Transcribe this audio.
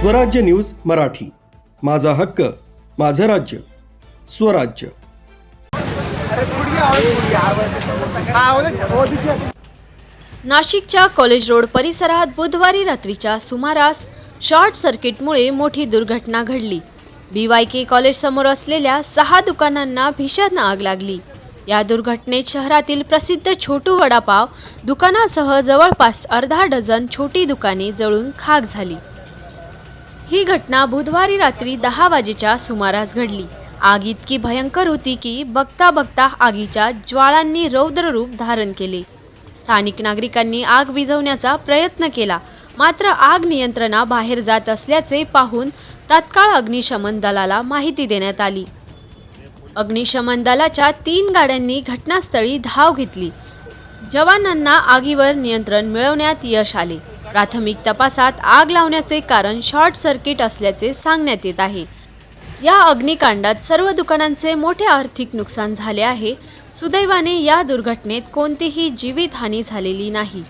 स्वराज्य न्यूज मराठी, माझा हक्क माझं राज्य स्वराज्य। नाशिकच्या कॉलेज रोड परिसरात बुधवारी रात्रीच्या सुमारास शॉर्ट सर्किटमुळे मोठी दुर्घटना घडली। BYK कॉलेज समोर असलेल्या 6 दुकानांना भीषण आग लागली। या दुर्घटनेत शहरातील प्रसिद्ध छोटू वडापाव दुकानासह जवळपास अर्धा डझन छोटी दुकाने जळून खाक झाली। ही घटना बुधवारी रात्री 10 वाजेच्या सुमारास घडली। आग इतकी भयंकर होती की बघता बघता आगीच्या ज्वाळांनी रौद्र रूप धारण केले। स्थानिक नागरिकांनी आग विझवण्याचा प्रयत्न केला, मात्र आग नियंत्रणाबाहेर जात असल्याचे पाहून तात्काळ अग्निशमन दलाला माहिती देण्यात आली। अग्निशमन दलाच्या 3 गाड्यांनी घटनास्थळी धाव घेतली। जवानांना आगीवर नियंत्रण मिळवण्यात यश आले। प्राथमिक तपासात आग लावण्याचे कारण शॉर्ट सर्किट असल्याचे सांगण्यात येत आहे। या अग्निकांडात सर्व दुकानांचे मोठे आर्थिक नुकसान झाले आहे। सुदैवाने या दुर्घटनेत कोणतीही जीवितहानी झालेली नाही।